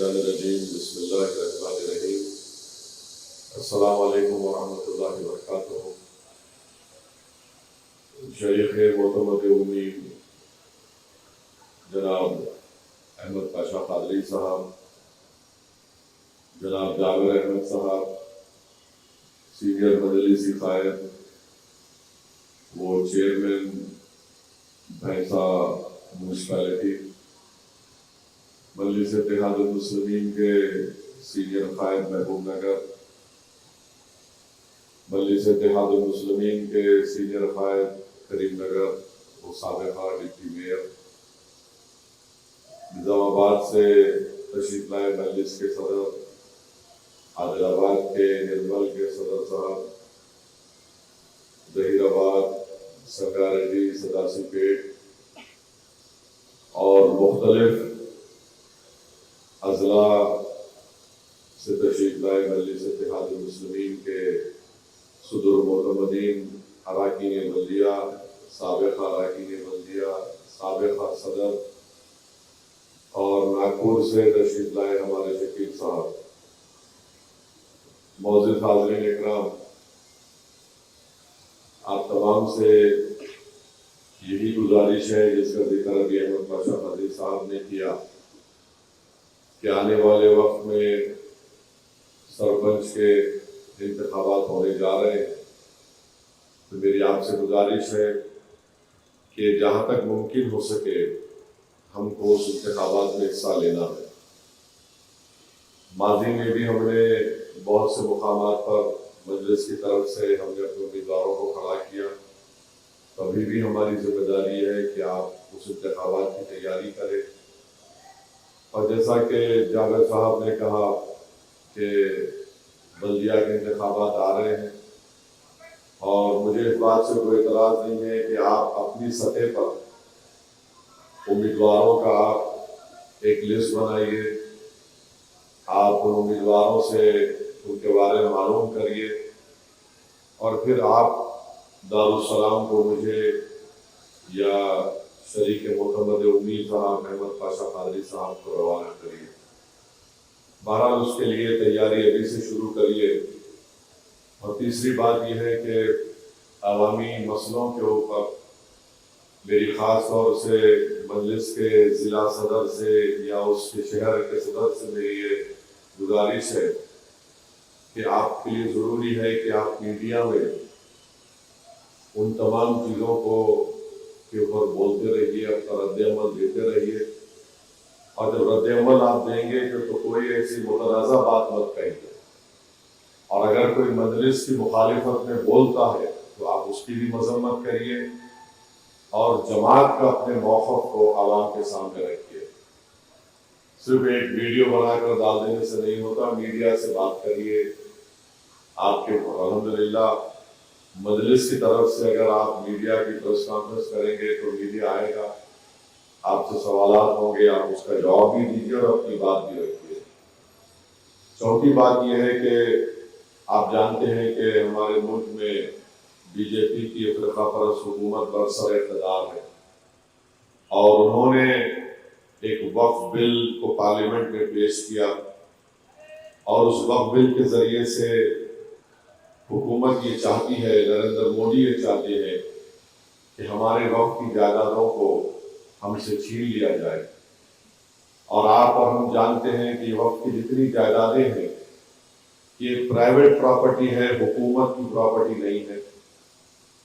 الشیطان الرجیم بسم اللہ الرحمن الرحیم السلام علیکم ورحمۃ اللہ وبرکاتہ۔ شیخ معتمد امید جناب احمد پاشا قادری صاحب، جناب جابر احمد صاحب سینئر مجلسی قائد، وہ چیئرمین بھینسا میونسپلٹی، مجلس اتحاد المسلمین کے سینئر قائد محبوب نگر، مجلس اتحاد المسلمین کے سینئر قائد کریم نگر، وہ سابقہ ڈپٹی میئر، نظام آباد سے تشریف لائے مجلس کے صدر، عادل آباد کے نرمل کے صدر صاحب، ظہیر آباد سنگاریڈی سداسی پیٹ اور مختلف اضلاع سے تشریف لائے مجلس اتحاد المسلمین کے صدر معتمدین، اراکین بلدیہ، سابقہ اراکین بلدیہ، سابقہ صدر، اور ناگپور سے تشریف لائے ہمارے شکیل صاحب۔ معزز حاضرین اکرام، آپ تمام سے یہی گزارش ہے جس کا ذکر ابھی احمد پاشا قادری صاحب نے کیا کہ آنے والے وقت میں سرپنچ کے انتخابات ہونے جا رہے ہیں، تو میری آپ سے گزارش ہے کہ جہاں تک ممکن ہو سکے ہم کو اس انتخابات میں حصہ لینا ہے۔ ماضی میں بھی ہم نے بہت سے مقامات پر مجلس کی طرف سے ہم نے اپنے امیدواروں کو کھڑا کیا، تو ابھی بھی ہماری ذمہ داری ہے کہ آپ اس انتخابات کی تیاری کریں۔ اور جیسا کہ جابر صاحب نے کہا کہ بلدیہ کے انتخابات آ رہے ہیں، اور مجھے اس بات سے کوئی اعتراض نہیں ہے کہ آپ اپنی سطح پر امیدواروں کا آپ ایک لسٹ بنائیے، آپ ان امیدواروں سے ان کے بارے میں معلوم کریے، اور پھر آپ دارالسلام کو مجھے یا شریک معتمد امید صاحب احمد پاشا قادری صاحب کو روانہ کریے۔ بہرحال اس کے لیے تیاری ابھی سے شروع کریے۔ اور تیسری بات یہ ہے کہ عوامی مسئلوں کے اوپر میری خاص طور سے مجلس کے ضلع صدر سے یا اس کے شہر کے صدر سے میری یہ گزارش ہے کہ آپ کے لیے ضروری ہے کہ آپ میڈیا میں ان تمام چیزوں کو کے اوپر بولتے رہیے، اپنا رد عمل دیتے رہیے، اور جب رد عمل آپ دیں گے تو کوئی ایسی متنازع بات مت کہیے، اور اگر کوئی مجلس کی مخالفت میں بولتا ہے تو آپ اس کی بھی مذمت کریے، اور جماعت کا اپنے موقف کو عوام کے سامنے رکھیے۔ صرف ایک ویڈیو بنا کر ڈال دینے سے نہیں ہوتا، میڈیا سے بات کریے۔ آپ کے الحمدللہ مجلس کی طرف سے اگر آپ میڈیا کی پریس کانفرنس کریں گے تو میڈیا آئے گا، آپ سے سوالات ہوں گے، آپ اس کا جواب بھی دیجیے اور اپنی بات بھی رکھیے۔ چوتھی بات یہ ہے کہ آپ جانتے ہیں کہ ہمارے ملک میں بی جے پی کی فرقہ پرست حکومت برسر اقتدار ہے، اور انہوں نے ایک وقف بل کو پارلیمنٹ میں پیش کیا، اور اس وقف بل کے ذریعے سے حکومت یہ چاہتی ہے، نریندر مودی یہ چاہتے ہیں کہ ہمارے وقف کی جائیدادوں کو ہم سے چھین لیا جائے۔ اور آپ اور ہم جانتے ہیں کہ وقف کی جتنی جائیدادیں ہیں یہ پرائیویٹ پراپرٹی ہے، حکومت کی پراپرٹی نہیں ہے،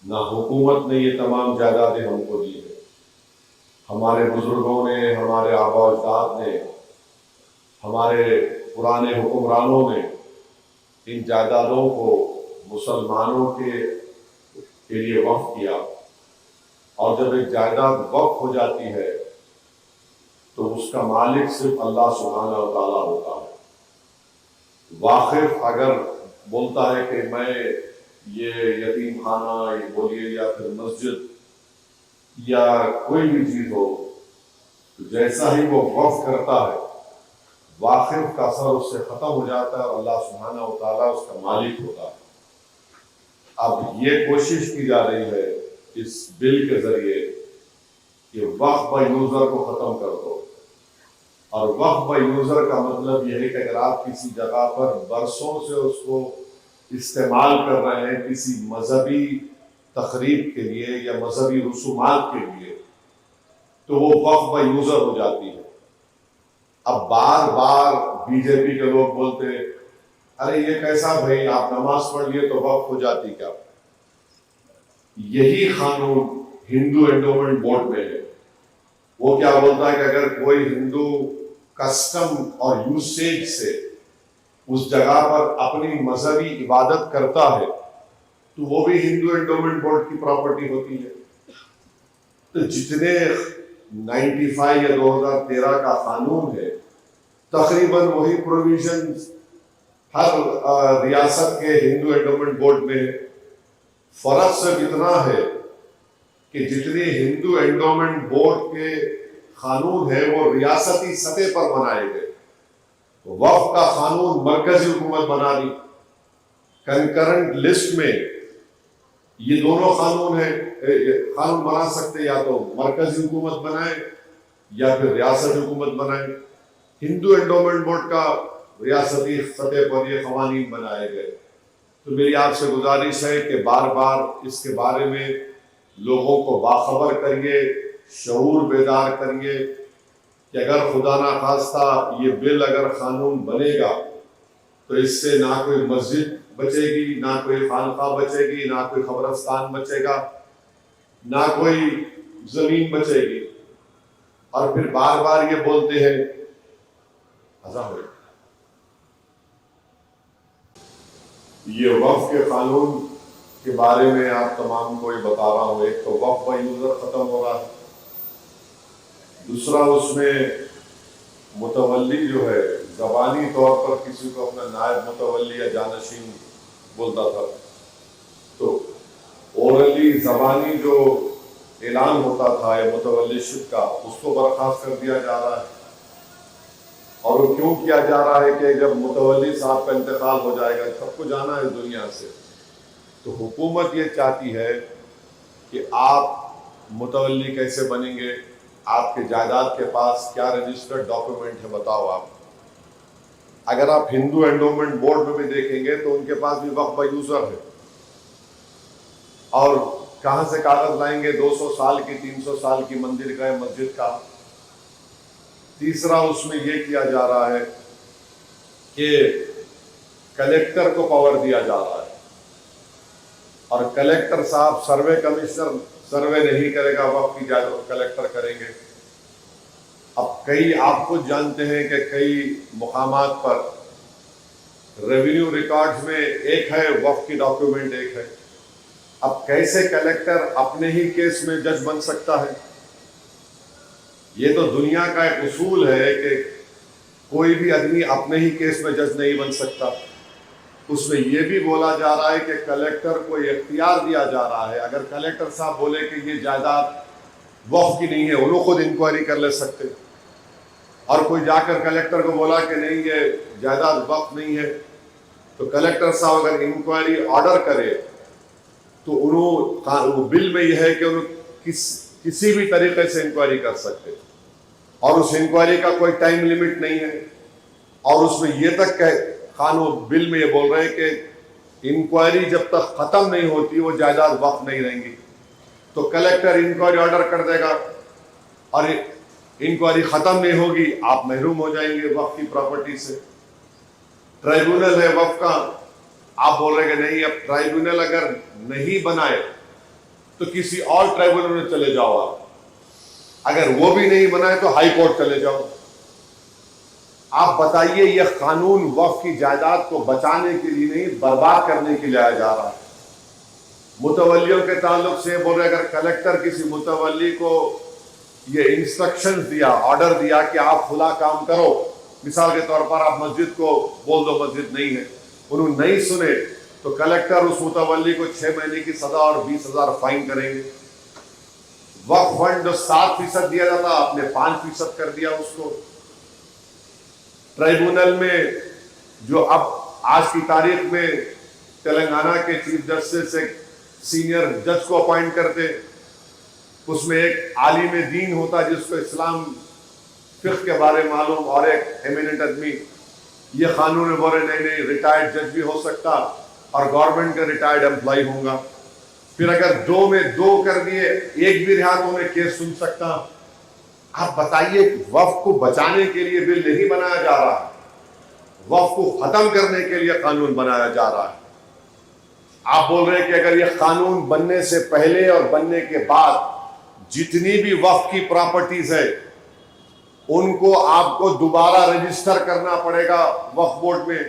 نہ حکومت نے یہ تمام جائیدادیں ہم کو دی ہیں۔ ہمارے بزرگوں نے، ہمارے آباء و اجداد نے، ہمارے پرانے حکمرانوں نے ان جائیدادوں کو مسلمانوں کے لیے وقف کیا، اور جب ایک جائیداد وقف ہو جاتی ہے تو اس کا مالک صرف اللہ سبحانہ و تعالیٰ ہوتا ہے۔ واقف اگر بولتا ہے کہ میں یہ یتیم خانہ بولیے یا پھر مسجد یا کوئی بھی چیز ہو، تو جیسا ہی وہ وقف کرتا ہے واقف کا اثر اس سے ختم ہو جاتا ہے، اور اللہ سبحانہ و تعالیٰ اس کا مالک ہوتا ہے۔ اب یہ کوشش کی جا رہی ہے اس بل کے ذریعے کہ وقف بائی یوزر کو ختم کر دو، اور وقف بائی یوزر کا مطلب یہ ہے کہ اگر آپ کسی جگہ پر برسوں سے اس کو استعمال کر رہے ہیں کسی مذہبی تقریب کے لیے یا مذہبی رسومات کے لیے تو وہ وقف بائی یوزر ہو جاتی ہے۔ اب بار بار بی جے پی کے لوگ بولتے ہیں ارے یہ کیسا بھائی، آپ نماز پڑھ لیے تو وقف ہو جاتی کیا؟ یہی قانون ہندو انڈومنٹ بورڈ میں ہے۔ وہ کیا بولتا ہے کہ اگر کوئی ہندو کسٹم اور یوسیج سے اس جگہ پر اپنی مذہبی عبادت کرتا ہے تو وہ بھی ہندو انڈومنٹ بورڈ کی پراپرٹی ہوتی ہے۔ تو جتنے 95 یا 2013 کا قانون ہے تقریباً وہی پروویژن ہر ریاست کے ہندو انڈومنٹ بورڈ میں ہے۔ فرق صرف اتنا ہے کہ جتنے ہندو انڈومنٹ بورڈ کے قانون ہیں وہ ریاستی سطح پر بنائے گئے، وقف کا قانون مرکزی حکومت بنا دی۔ کنکرنٹ لسٹ میں یہ دونوں قانون ہیں، قانون بنا سکتے یا تو مرکزی حکومت بنائے یا پھر ریاست حکومت بنائے۔ ہندو انڈومنٹ بورڈ کا ریاستی سطح پر یہ قوانین بنائے گئے۔ تو میری آپ سے گزارش ہے کہ بار بار اس کے بارے میں لوگوں کو باخبر کریے، شعور بیدار کریے کہ اگر خدا نخواستہ یہ بل اگر قانون بنے گا تو اس سے نہ کوئی مسجد بچے گی، نہ کوئی خانقاہ بچے گی، نہ کوئی قبرستان بچے گا، نہ کوئی زمین بچے گی۔ اور پھر بار بار یہ بولتے ہیں یہ وقف کے قانون کے بارے میں آپ تمام کو یہ بتا رہا ہوں۔ ایک تو وقف بائی یوزر ختم ہو رہا ہے، دوسرا اس میں متولی جو ہے زبانی طور پر کسی کو اپنا نائب متولی یا جانشین بولتا تھا، تو اورلی زبانی جو اعلان ہوتا تھا یا متولی شپ کا اس کو برخاست کر دیا جا رہا ہے۔ اور وہ کیوں کیا جا رہا ہے کہ جب متولی صاحب کا انتقال ہو جائے گا، سب کو جانا ہے دنیا سے، تو حکومت یہ چاہتی ہے کہ آپ متولی کیسے بنیں گے، آپ کے جائیداد کے پاس کیا رجسٹرڈ ڈاکومنٹ ہے بتاؤ آپ۔ اگر آپ ہندو انڈومنٹ بورڈ میں بھی دیکھیں گے تو ان کے پاس بھی وقف بائی یوزر ہے، اور کہاں سے کاغذ لائیں گے 200 سال کی 300 سال کی مندر کا یا مسجد کا۔ تیسرا اس میں یہ کیا جا رہا ہے کہ کلیکٹر کو پاور دیا جا رہا ہے، اور کلیکٹر صاحب سروے کمشنر سروے نہیں کرے گا، وقف کی جائیداد کلیکٹر کریں گے۔ اب کئی آپ خود جانتے ہیں کہ کئی مقامات پر ریونیو ریکارڈز میں ایک ہے، وقف کی ڈاکیومنٹ ایک ہے۔ اب کیسے کلیکٹر اپنے ہی کیس میں جج بن سکتا ہے؟ یہ تو دنیا کا ایک اصول ہے کہ کوئی بھی آدمی اپنے ہی کیس میں جج نہیں بن سکتا۔ اس میں یہ بھی بولا جا رہا ہے کہ کلیکٹر کو اختیار دیا جا رہا ہے، اگر کلیکٹر صاحب بولے کہ یہ جائیداد وقف کی نہیں ہے، وہ لوگ خود انکوائری کر لے سکتے، اور کوئی جا کر کلیکٹر کو بولا کہ نہیں یہ جائیداد وقف نہیں ہے، تو کلیکٹر صاحب اگر انکوائری آرڈر کرے تو انہوں بل میں یہ ہے کہ انہوں کسی بھی طریقے سے انکوائری کر سکتے، اور اس انکوائری کا کوئی ٹائم لیمٹ نہیں ہے۔ اور اس میں یہ تک کہ قانون بل میں یہ بول رہے ہیں کہ انکوائری جب تک ختم نہیں ہوتی وہ جائیداد وقف نہیں رہیں گی۔ تو کلیکٹر انکوائری آرڈر کر دے گا اور انکوائری ختم نہیں ہوگی، آپ محروم ہو جائیں گے وقف کی پراپرٹی سے۔ ٹرائیبونل ہے وقف کا، آپ بول رہے کہ نہیں، اب ٹرائیبونل اگر نہیں بنائے تو کسی اور ٹرائیبونل میں چلے جاؤ آپ، اگر وہ بھی نہیں بنائے تو ہائی کورٹ چلے جاؤ۔ آپ بتائیے یہ قانون وقف کی جائیداد کو بچانے کے لیے نہیں، برباد کرنے کے لیے لایا جا رہا ہے۔ متولیوں کے تعلق سے بول رہے اگر کلیکٹر کسی متولی کو یہ انسٹرکشن دیا، آرڈر دیا کہ آپ فلاں کام کرو، مثال کے طور پر آپ مسجد کو بول دو مسجد نہیں ہے، انہوں نہیں سنے تو کلیکٹر اس متولی کو 6 مہینے کی سزا اور 20,000 فائن کریں گے۔ وقف فنڈ جو 7% دیا جاتا آپ نے 5% کر دیا اس کو۔ ٹرائیبونل میں جو اب آج کی تاریخ میں تلنگانہ کے چیف جسٹس ایک سینئر جج کو اپوائنٹ کرتے، اس میں ایک عالم دین ہوتا جس کو اسلام فقہ کے بارے معلوم اور ایک ایمیننٹ آدمی یہ قانون بولے نہیں ریٹائرڈ جج بھی ہو سکتا اور گورنمنٹ کا ریٹائرڈ امپلائی ہوں گا، پھر اگر دو میں دو کر دیے ایک بھی رہا تو انہیں کیس سن سکتا۔ آپ بتائیے وقف کو بچانے کے لیے بل نہیں بنایا جا رہا، وقف کو ختم کرنے کے لیے قانون بنایا جا رہا ہے۔ آپ بول رہے ہیں کہ اگر یہ قانون بننے سے پہلے اور بننے کے بعد جتنی بھی وقف کی پراپرٹیز ہے ان کو آپ کو دوبارہ رجسٹر کرنا پڑے گا وقف بورڈ میں،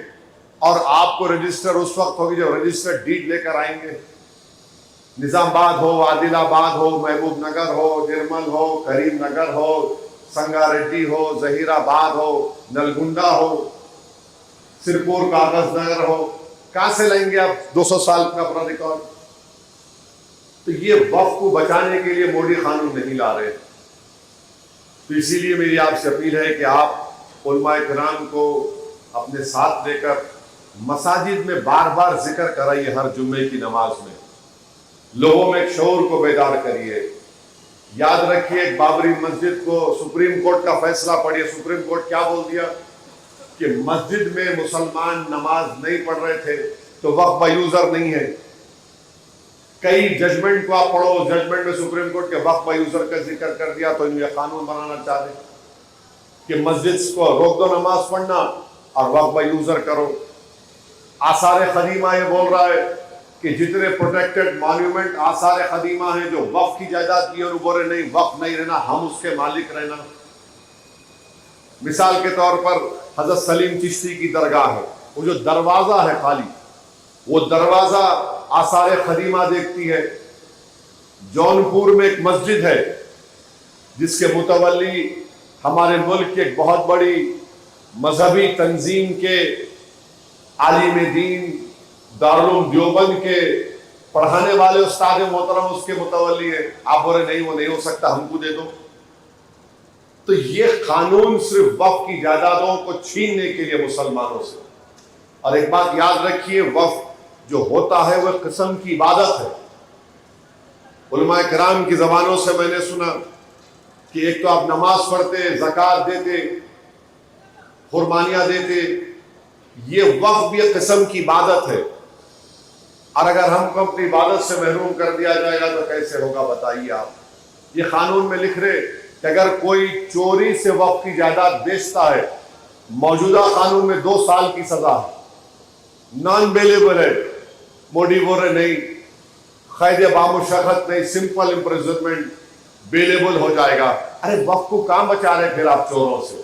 اور آپ کو رجسٹر اس وقت ہوگی جب رجسٹر ڈیڈ لے کر آئیں گے۔ نظام آباد ہو، عادل آباد ہو، محبوب نگر ہو، نرمل ہو، کریم نگر ہو، سنگا ریڈی ہو، ظہیر آباد ہو، نلگنڈا ہو، سرپور کاغذ نگر ہو، کہاں سے لائیں گے آپ 200 سال کا اپنا ریکارڈ؟ تو یہ وقف کو بچانے کے لیے مودی قانون نہیں لا رہے۔ تو اسی لیے میری آپ سے اپیل ہے کہ آپ علماء کرام کو اپنے ساتھ لے کر مساجد میں بار بار ذکر کرائیے، ہر جمعے کی نماز میں لوگوں میں ایک شعور کو بیدار کریے۔ یاد رکھیے ایک بابری مسجد کو سپریم کورٹ کا فیصلہ پڑھیے، سپریم کورٹ کیا بول دیا کہ مسجد میں مسلمان نماز نہیں پڑھ رہے تھے تو وقف با یوزر نہیں ہے۔ کئی ججمنٹ کو آپ پڑھو، ججمنٹ میں سپریم کورٹ کے وقف با یوزر کا ذکر کر دیا، تو یہ قانون بنانا چاہ رہے کہ مسجد کو روک دو نماز پڑھنا اور وقف با یوزر کرو۔ آثار قدیمہ یہ بول رہا ہے کہ جتنے پروٹیکٹڈ مانیومنٹ آثار قدیمہ ہیں جو وقف کی جائیداد کی، اور وہ بولے نہیں وقف نہیں رہنا، ہم اس کے مالک رہنا۔ مثال کے طور پر حضرت سلیم چشتی کی درگاہ ہے، وہ جو دروازہ ہے خالی، وہ دروازہ آثار قدیمہ دیکھتی ہے۔ جونپور میں ایک مسجد ہے جس کے متولی ہمارے ملک کے ایک بہت بڑی مذہبی تنظیم کے عالم دین، دارالعلوم دیوبند کے پڑھانے والے استاد محترم اس کے متولی ہے۔ آپ بولے نہیں وہ نہیں ہو سکتا، ہم کو دے دو۔ تو یہ قانون صرف وقف کی جائیدادوں کو چھیننے کے لیے مسلمانوں سے۔ اور ایک بات یاد رکھیے، وقف جو ہوتا ہے وہ قسم کی عبادت ہے۔ علماء کرام کی زبانوں سے میں نے سنا کہ ایک تو آپ نماز پڑھتے، زکوٰۃ دیتے، قربانیاں دیتے، یہ وقف بھی ایک قسم کی عبادت ہے، اور اگر ہم کو اپنی عبادت سے محروم کر دیا جائے گا تو کیسے ہوگا بتائیے آپ۔ یہ قانون میں لکھ رہے کہ اگر کوئی چوری سے وقف کی جائیداد بیچتا ہے، موجودہ قانون میں 2 سال کی سزا ہے، نان بیلیبل ہے۔ مودی بول رہے نہیں، قید بامشقت نہیں، سمپل امپریزنمنٹ، بیلیبل ہو جائے گا۔ ارے وقف کو کہاں بچا رہے پھر آپ چوروں سے؟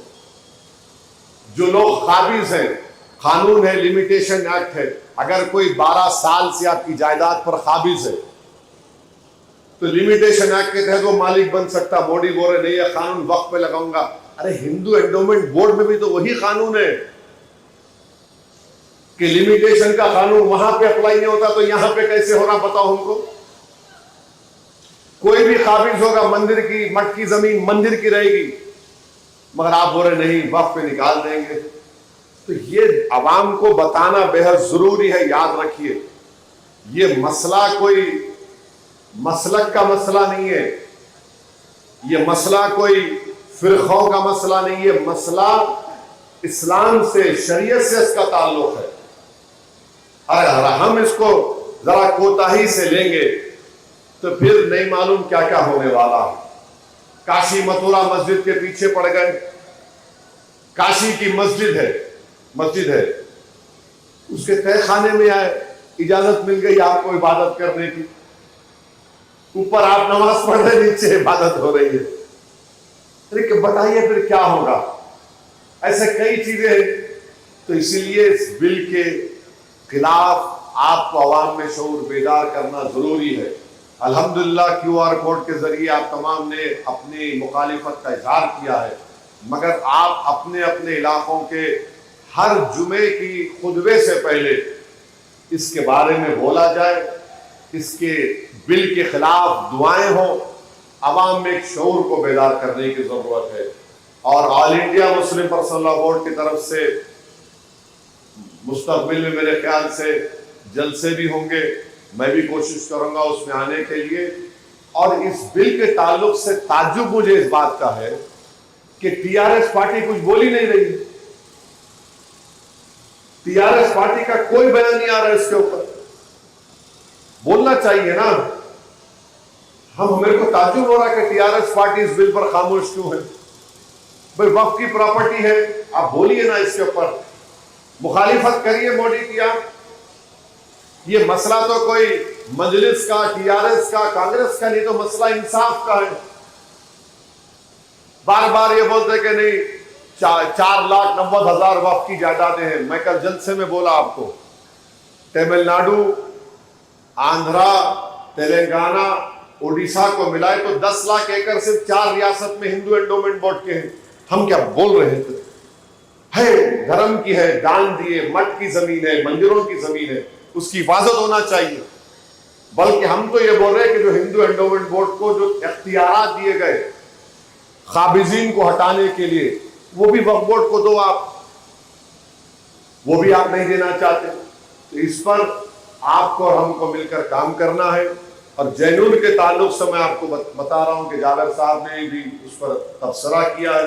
جو لوگ قابض ہیں، قانون ہے، لمیٹیشن ایکٹ ہے، اگر کوئی 12 سال سے آپ کی جائیداد پر قابض ہے تو لمیٹیشن ایکٹ کے تحت وہ مالک بن سکتا۔ مودی بول رہے نہیں یہ قانون وقف پہ لگاؤں گا۔ ارے ہندو انڈومنٹ بورڈ میں بھی تو وہی قانون ہے کہ لمیٹیشن کا قانون وہاں پہ اپلائی نہیں ہوتا تو یہاں پہ کیسے ہونا بتاؤ ہم کو۔ کوئی بھی قابض ہوگا، مندر کی مٹ کی زمین مندر کی رہے گی، مگر آپ بول رہے نہیں وقف پہ نکال دیں گے۔ تو یہ عوام کو بتانا بے حد ضروری ہے۔ یاد رکھیے یہ مسئلہ کوئی مسلک کا مسئلہ نہیں ہے، یہ مسئلہ کوئی فرقوں کا مسئلہ نہیں ہے، مسئلہ اسلام سے، شریعت سے اس کا تعلق ہے۔ اگر ہم اس کو ذرا کوتاہی سے لیں گے تو پھر نہیں معلوم کیا کیا ہونے والا ہے۔ کاشی متھرا مسجد کے پیچھے پڑ گئے، کاشی کی مسجد ہے اس کے تہہ خانے میں آئے، اجازت مل گئی آپ کو عبادت کرنے کی، اوپر آپ نماز پڑھ رہے، نیچے عبادت ہو رہی ہے۔ لیکن بتائیے پھر کیا ہوگا؟ ایسے کئی چیزیں ہیں۔ تو اسی لیے اس بل کے خلاف آپ کو عوام میں شعور بیدار کرنا ضروری ہے۔ الحمدللہ QR کوڈ کے ذریعے آپ تمام نے اپنی مخالفت کا اظہار کیا ہے، مگر آپ اپنے اپنے علاقوں کے ہر جمعے کی خطبے سے پہلے اس کے بارے میں بولا جائے، اس کے بل کے خلاف دعائیں ہوں، عوام میں ایک شعور کو بیدار کرنے کی ضرورت ہے۔ اور All India Muslim Personal Law Board کی طرف سے مستقبل میں میرے خیال سے جلسے بھی ہوں گے، میں بھی کوشش کروں گا اس میں آنے کے لیے۔ اور اس بل کے تعلق سے تعجب مجھے اس بات کا ہے کہ ٹی آر ایس پارٹی کچھ بول ہی نہیں رہی. ٹی آر ایس پارٹی کا کوئی بیان نہیں آ رہا ہے اس کے اوپر. بولنا چاہیے نا. میرے کو تعجب ہو رہا ہے کہ ٹی آر ایس پارٹی اس بل پر خاموش کیوں ہے. بھائی وقف کی پراپرٹی ہے, آپ بولیے نا اس کے اوپر, مخالفت کریے مودی کی. آپ یہ مسئلہ تو کوئی مجلس کا, ٹی آر ایس کا, کانگریس کا نہیں, تو مسئلہ انصاف کا ہے. بار بار یہ بولتے کہ نہیں 4,90,000 وقف کی جائیدادیں ہیں. میں کل جلسے میں بولا آپ کو, تمل ناڈو, آندھرا, تلنگانہ, اڈیشہ کو ملائے تو 10 لاکھ ایکڑ صرف 4 ریاست میں ہندو انڈومنٹ بورڈ کے ہیں. ہم کیا بول رہے تھے؟ ہے دھرم کی ہے, دان دیے, مٹ کی زمین ہے, مندروں کی زمین ہے, اس کی حفاظت ہونا چاہیے. بلکہ ہم تو یہ بول رہے ہیں کہ جو ہندو انڈومنٹ بورڈ کو جو اختیارات دیے گئے قابضین کو ہٹانے کے لیے, وہ بھی وقف بورڈ کو دو. آپ وہ بھی آپ نہیں دینا چاہتے. تو اس پر آپ کو اور ہم کو مل کر کام کرنا ہے. اور جینور کے تعلق سے میں آپ کو بتا رہا ہوں کہ جاوید صاحب نے بھی اس پر تبصرہ کیا ہے.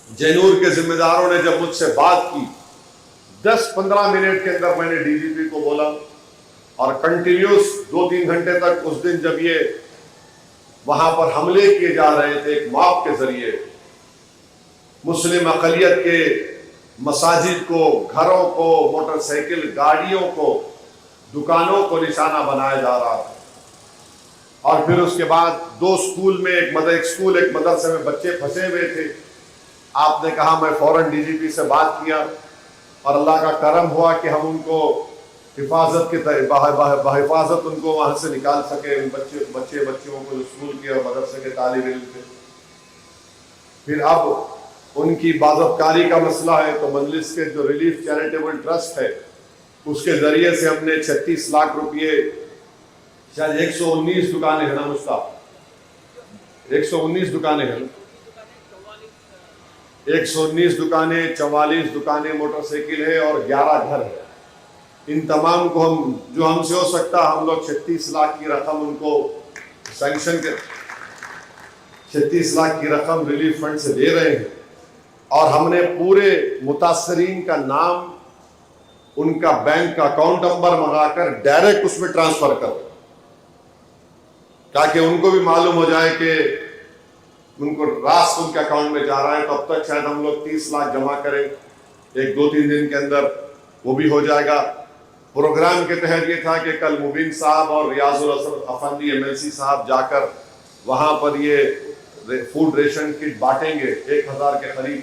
جینور کے ذمہ داروں نے جب مجھ سے بات کی, 10-15 منٹ کے اندر میں نے ڈی جی پی کو بولا, اور کنٹینیوس 2-3 گھنٹے تک اس دن جب یہ وہاں پر حملے کیے جا رہے تھے ایک موب کے ذریعے, مسلم اقلیت کے مساجد کو, گھروں کو, موٹر سائیکل گاڑیوں کو, دکانوں کو نشانہ بنایا جا رہا تھا. اور پھر اس کے بعد 2 اسکول میں, ایک اسکول ایک مدرسے میں بچے پھنسے ہوئے تھے. آپ نے کہا, میں فوراً ڈی جی پی سے بات کیا, اور اللہ کا کرم ہوا کہ ہم ان کو حفاظت کے بحفاظت ان کو وہاں سے نکال سکے. ان بچوں کو جو اسکول کے اور مدرسے کے طالب علم تھے. پھر اب ان کی باضابطگی کا مسئلہ ہے, تو مجلس کے جو ریلیف چیریٹیبل ٹرسٹ ہے اس کے ذریعے سے ہم نے 36 لاکھ روپئے, شاید 119 دکانیں ہیں نا مصطفیٰ, 119 دکانیں ہیں, 119 دکانیں, 44 دکانیں, موٹر سائیکل ہے, اور 11 گھر ہے. ان تمام کو ہم جو ہم سے ہو سکتا ہم لوگ 36 لاکھ کی رقم ان کو سینکشن کے 36 لاکھ کی رقم ریلیف فنڈ سے دے رہے ہیں. اور ہم نے پورے متاثرین کا نام, ان کا بینک کا اکاؤنٹ نمبر منگا کر ڈائریکٹ اس میں ٹرانسفر کر, تاکہ ان کو بھی معلوم ہو جائے کہ ان کو راست ان کے اکاؤنٹ میں جا رہا ہے. تو اب تک شاید ہم لوگ 30 لاکھ جمع کریں, 1-2-3 دن کے اندر وہ بھی ہو جائے گا. پروگرام کے تحت یہ تھا کہ کل مبین صاحب اور ریاض الاسد افندی MLC صاحب جا کر وہاں پر یہ فوڈ ریشن کٹ بانٹیں گے 1000 کے قریب,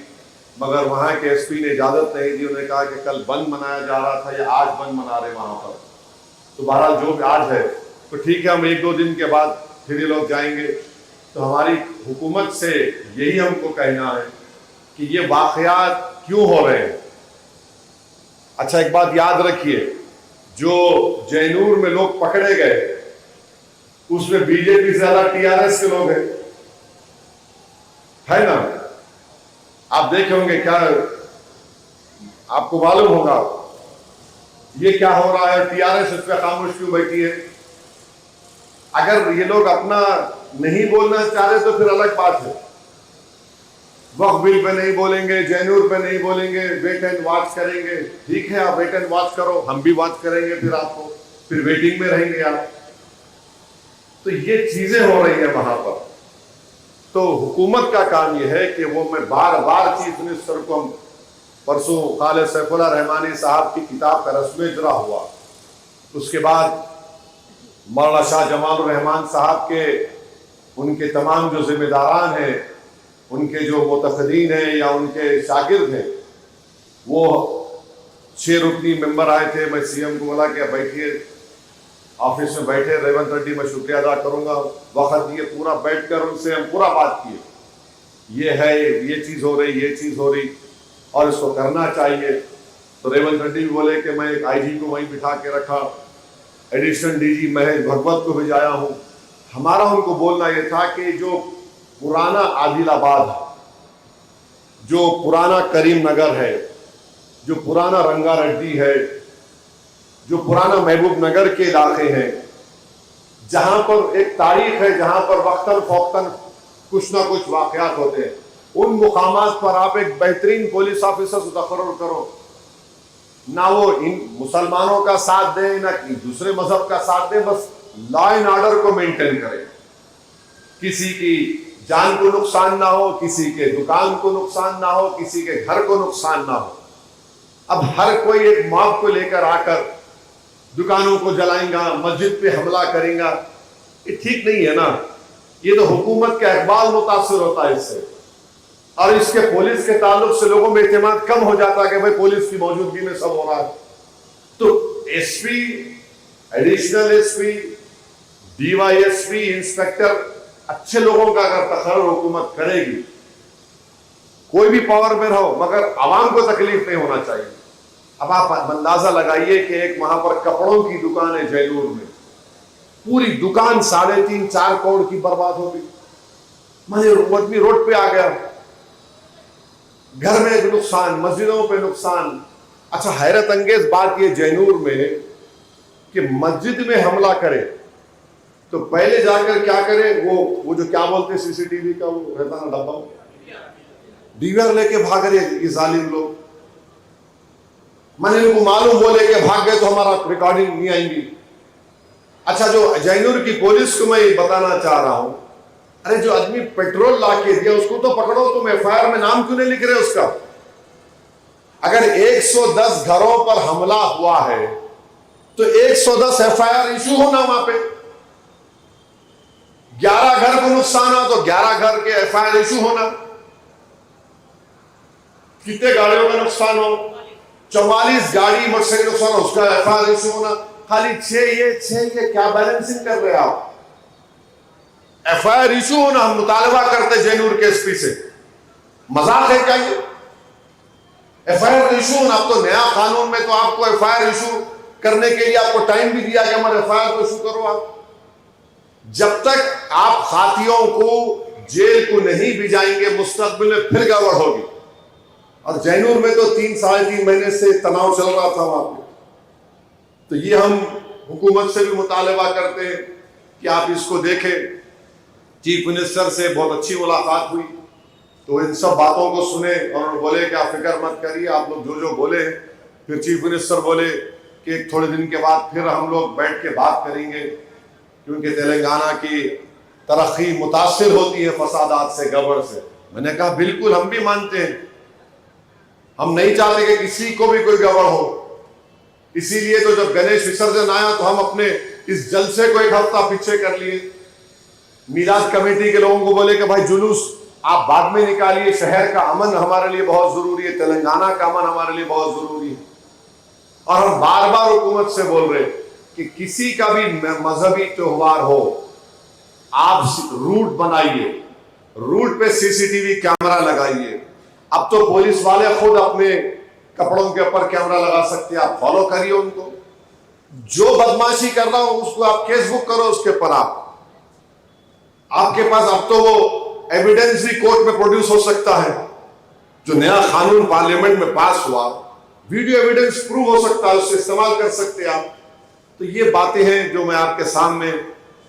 مگر وہاں کے ایس پی نے اجازت نہیں دی. انہوں نے کہا کہ کل بند منایا جا رہا تھا یا آج بند منا رہے وہاں پر. تو بہرحال جو بھی آج ہے تو ٹھیک ہے, ہم 1-2 دن کے بعد پھر یہ لوگ جائیں گے. تو ہماری حکومت سے یہی ہم کو کہنا ہے کہ یہ واقعات کیوں ہو رہے ہیں. اچھا ایک بات یاد رکھیے, جو جینور میں لوگ پکڑے گئے اس میں بی جے پی سے زیادہ ٹی آر ایس کے لوگ ہیں, ہے نا. آپ دیکھے ہوں گے, کیا آپ کو معلوم ہوگا یہ کیا ہو رہا ہے, ٹی آر ایس اس پہ خاموش کیوں بیٹھی ہے. اگر یہ لوگ اپنا نہیں بولنا چاہ رہے تو پھر الگ بات ہے. وقف بل پہ نہیں بولیں گے, جینور پہ نہیں بولیں گے, ویٹ اینڈ واچ کریں گے. ٹھیک ہے, آپ ویٹ اینڈ واچ کرو, ہم بھی واچ کریں گے, پھر آپ کو پھر ویٹنگ میں رہیں گے آپ. تو یہ چیزیں ہو رہی ہیں وہاں پر. تو حکومت کا کام یہ ہے کہ وہ, میں بار بار چیف منسٹر کو, ہم پرسوں خالد سیف اللہ رحمانی صاحب کی کتاب کا رسم اجرا ہوا, اس کے بعد مولانا شاہ جمال الرحمان صاحب کے, ان کے تمام جو ذمہ داران ہیں, ان کے جو متحدین ہیں یا ان کے شاگرد ہیں, وہ 6 رکنی ممبر آئے تھے. میں سی ایم کو بولا کہ بیٹھیے, آفس میں بیٹھے. ریونت ریڈی میں شکریہ ادا کروں گا, وقت دیے, پورا بیٹھ کر ان سے ہم پورا بات کیے, یہ ہے, یہ چیز ہو رہی, یہ چیز ہو رہی, اور اس کو کرنا چاہیے. تو ریونت ریڈی بھی بولے کہ میں ایک آئی جی کو وہیں بٹھا کے رکھا, additional D G Mahesh Bhagwat کو بھیجایا ہوں. ہمارا ان کو بولنا یہ تھا کہ جو پرانا عادل آباد ہے, جو پرانا کریم نگر ہے, جو پرانا رنگا ریڈی ہے, جو پرانا محبوب نگر کے علاقے ہیں, جہاں پر ایک تاریخ ہے, جہاں پر وقتاً فوقتاً کچھ نہ کچھ واقعات ہوتے ہیں. ان مقامات پر آپ ایک بہترین پولیس آفیسر کو تقرر کرو، نہ وہ ان مسلمانوں کا ساتھ دیں نہ دوسرے مذہب کا ساتھ دیں، بس لا اینڈ آرڈر کو مینٹین کریں، کسی کی جان کو نقصان نہ ہو، کسی کے دکان کو نقصان نہ ہو، کسی کے گھر کو نقصان نہ ہو. اب ہر کوئی ایک موب کو لے کر آ کر دکانوں کو جلائیں گا، مسجد پہ حملہ کریں گا، یہ ٹھیک نہیں ہے نا. یہ تو حکومت کا اقبال متاثر ہوتا ہے اس سے، اور اس کے پولیس کے تعلق سے لوگوں میں اعتماد کم ہو جاتا ہے کہ بھائی پولیس کی موجودگی میں سب ہو رہا ہے. تو S P, additional S P, D Y S P, inspector, اچھے لوگوں کا اگر تقرر حکومت کرے گی، کوئی بھی پاور میں رہو، مگر عوام کو تکلیف نہیں ہونا چاہیے. اب آپ اندازہ لگائیے کہ ایک وہاں پر کپڑوں کی دکان ہے جیلور میں، پوری دکان 3.5-4 کروڑ کی برباد ہو گئی. وہ آدمی روڈ پہ آ گیا، گھر میں نقصان، مسجدوں پہ نقصان. اچھا حیرت انگیز بات یہ جینور میں کہ مسجد میں حملہ کرے تو پہلے جا کر کیا کرے، وہ جو کیا بولتے سی سی ٹی وی کا وہ رہتا نا ڈبہ، ڈی وی آر لے کے بھاگ رہے یہ ظالم لوگ. میں نے ان کو معلوم بولے کہ بھاگ گئے تو ہمارا ریکارڈنگ نہیں آئیں گی. اچھا جو جینور کی پولیس کو میں یہ بتانا چاہ رہا ہوں، ارے جو آدمی پیٹرول لا کے دیا اس کو تو پکڑو، تم ایف آئی آر میں نام کیوں نہیں لکھ رہے اس کا؟ اگر 110 گھروں پر حملہ ہوا ہے تو 110 ایف آئی آر ایشو ہونا وہاں پہ. 11 گھر کو نقصان ہوا تو 11 گھر کے ایف آئی آر ایشو ہونا. کتنے گاڑیوں کا نقصان ہو، 44 گاڑی موٹر سائیکل نقصان ہو، اس کا ایف آئی آر ایشو ہونا. خالی 6 یہ کیا بیلنسنگ کر رہے آپ؟ ایف آئی آر ایشو ہونا. ہم مطالبہ کرتے جینور کے ایس پی سے، مذاق ہے کیا یہ؟ ایف آئی آر ایشو ہونا. اب تو نیا قانون میں تو آپ کو ایف آئی آر ایشو کرنے کے لیے آپ کو ٹائم بھی دیا کہ ہمارے ایف آئی آر کو ایشو کرو. آپ جب تک آپ خاتیوں کو جیل کو نہیں بھیجائیں گے مستقبل میں پھر گڑبڑ ہوگی. اور جینور میں تو 3-3.5 مہینے سے تناؤ چل رہا تھا وہاں پہ. تو یہ ہم حکومت سے بھی مطالبہ کرتے ہیں کہ آپ اس کو دیکھیں. چیف منسٹر سے بہت اچھی ملاقات ہوئی تو ان سب باتوں کو سنے اور بولے کہ آپ فکر مت کریے، آپ لوگ جو بولے ہیں. پھر چیف منسٹر بولے کہ تھوڑے دن کے بعد پھر ہم لوگ بیٹھ کے بات کریں گے، کیونکہ تلنگانہ کی ترقی متاثر ہوتی ہے فسادات سے، گڑبڑ سے. میں نے کہا بالکل ہم بھی مانتے ہیں، ہم نہیں چاہتے کہ کسی کو بھی کوئی گڑبڑ ہو. اسی لیے تو جب گنیش وسرجن آیا تو ہم اپنے اس جلسے کو 1 ہفتہ پیچھے کر لیے. میلاد کمیٹی کے لوگوں کو بولے کہ بھائی جلوس آپ بعد میں نکالیے، شہر کا امن ہمارے لیے بہت ضروری ہے، تلنگانہ کا امن ہمارے لیے بہت ضروری ہے. اور ہم بار بار حکومت سے بول رہے کہ کسی کا بھی مذہبی تہوار ہو، آپ روٹ بنائیے، روٹ پہ سی سی ٹی وی کیمرہ لگائیے. اب تو پولیس والے خود اپنے کپڑوں کے اوپر کیمرہ لگا سکتے ہیں، آپ فالو کریے ان کو. جو بدماشی کر رہا ہو اس کو آپ کیس بک کرو، اس کے اوپر آپ کے پاس اب تو وہ ایویڈنس بھی کورٹ میں پروڈیوس ہو سکتا ہے. جو نیا قانون پارلیمنٹ میں پاس ہوا، ویڈیو ایویڈنس پروو ہو سکتا ہے، اس سے استعمال کر سکتے ہیں آپ. تو یہ باتیں ہیں جو میں آپ کے سامنے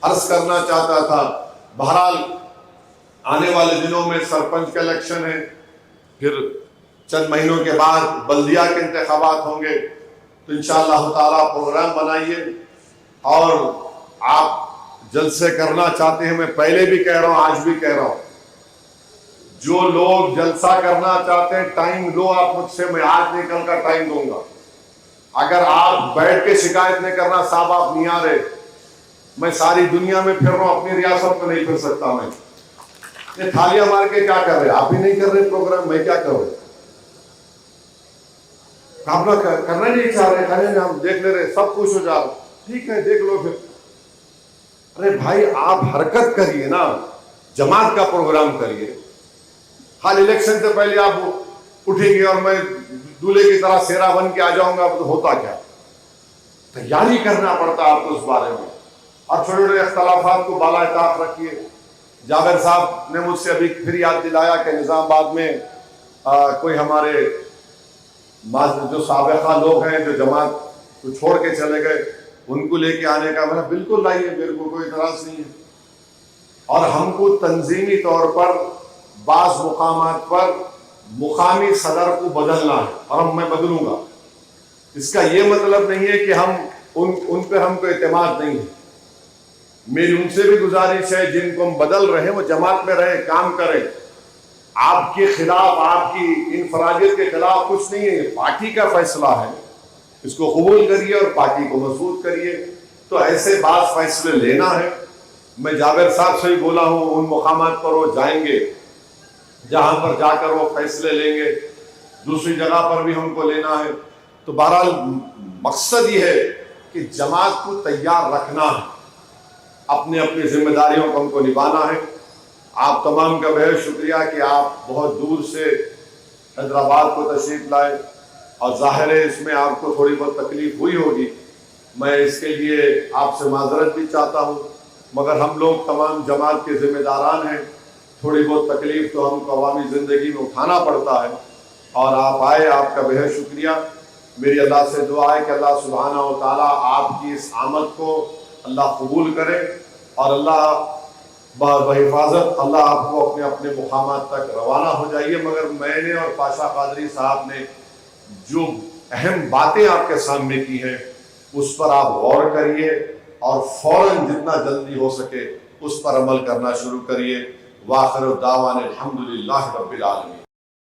عرض کرنا چاہتا تھا. بہرحال آنے والے دنوں میں سرپنچ کا الیکشن ہے، پھر چند مہینوں کے بعد بلدیہ کے انتخابات ہوں گے. تو انشاءاللہ تعالیٰ پروگرام بنائیے، اور آپ جلسے کرنا چاہتے ہیں، میں پہلے بھی کہہ رہا ہوں آج بھی کہہ رہا ہوں، جو لوگ جلسہ کرنا چاہتے ہیں ٹائم لو آپ مجھ سے، میں آج نہیں کل کا ٹائم دوں گا. اگر آپ بیٹھ کے شکایت نہیں کرنا صاحب آپ نہیں آ رہے، میں ساری دنیا میں پھر رہا ہوں، اپنی ریاست میں نہیں پھر سکتا. میں یہ تھالیاں مار کے کیا کر رہے، آپ ہی نہیں کر رہے پروگرام، میں کیا کروں؟ آپ لوگ کرنا نہیں چاہ رہے، ہم دیکھ لے رہے، سب خوش ہو جا رہے، ٹھیک ہے دیکھ لو پھر. ارے بھائی آپ حرکت کریے نا، جماعت کا پروگرام کریے. حال الیکشن سے پہلے آپ اٹھیں گے اور میں دولہے کی طرح سیرا بن کے آ جاؤں گا، تو ہوتا کیا؟ تیاری کرنا پڑتا آپ کو اس بارے میں. اور چھوٹے چھوٹے اختلافات کو بالائے طاق رکھیے. جابر صاحب نے مجھ سے ابھی پھر یاد دلایا کہ نظام آباد میں کوئی ہمارے جو سابقہ لوگ ہیں جو جماعت کو چھوڑ کے چلے گئے، ان کو لے کے آنے کا. میں نے بالکل لائیے، میرے کو کوئی اعتراض نہیں ہے. اور ہم کو تنظیمی طور پر بعض مقامات پر مقامی صدر کو بدلنا ہے، اور میں بدلوں گا۔ اس کا یہ مطلب نہیں ہے کہ ہم ان پہ ہم کو اعتماد نہیں ہے۔ میری ان سے بھی گزارش ہے جن کو ہم بدل رہے ہیں وہ جماعت میں رہے، کام کریں۔ آپ کے خلاف، آپ کی انفرادیت کے خلاف کچھ نہیں ہے، یہ پارٹی کا فیصلہ ہے، اس کو قبول کریے اور پارٹی کو مضبوط کریے۔ تو ایسے بعض فیصلے لینا ہے۔ میں جابر صاحب سے ہی بولا ہوں، ان مقامات پر وہ جائیں گے جہاں پر جا کر وہ فیصلے لیں گے، دوسری جگہ پر بھی ہم کو لینا ہے۔ تو بہرحال مقصد یہ ہے کہ جماعت کو تیار رکھنا ہے، اپنی اپنی ذمہ داریوں کو ہم کو نبھانا ہے۔ آپ تمام کا بہت شکریہ کہ آپ بہت دور سے حیدرآباد کو تشریف لائے، اور ظاہر ہے اس میں آپ کو تھوڑی بہت تکلیف ہوئی ہوگی، میں اس کے لیے آپ سے معذرت بھی چاہتا ہوں، مگر ہم لوگ تمام جماعت کے ذمہ داران ہیں، تھوڑی بہت تکلیف تو ہم کو عوامی زندگی میں اٹھانا پڑتا ہے، اور آپ آئے، آپ کا بہت شکریہ۔ میری اللہ سے دعا ہے کہ اللہ سبحانہ و تعالیٰ آپ کی اس آمد کو اللہ قبول کرے، اور اللہ بحفاظت اللہ آپ کو اپنے اپنے مقامات تک روانہ ہو جائیے۔ مگر میں نے اور پاشا قادری صاحب نے جو اہم باتیں آپ کے سامنے کی ہیں اس پر آپ غور کریے، اور فوراً جتنا جلدی ہو سکے اس پر عمل کرنا شروع کریے۔ وآخر دعوانا الحمدللہ رب العالمین۔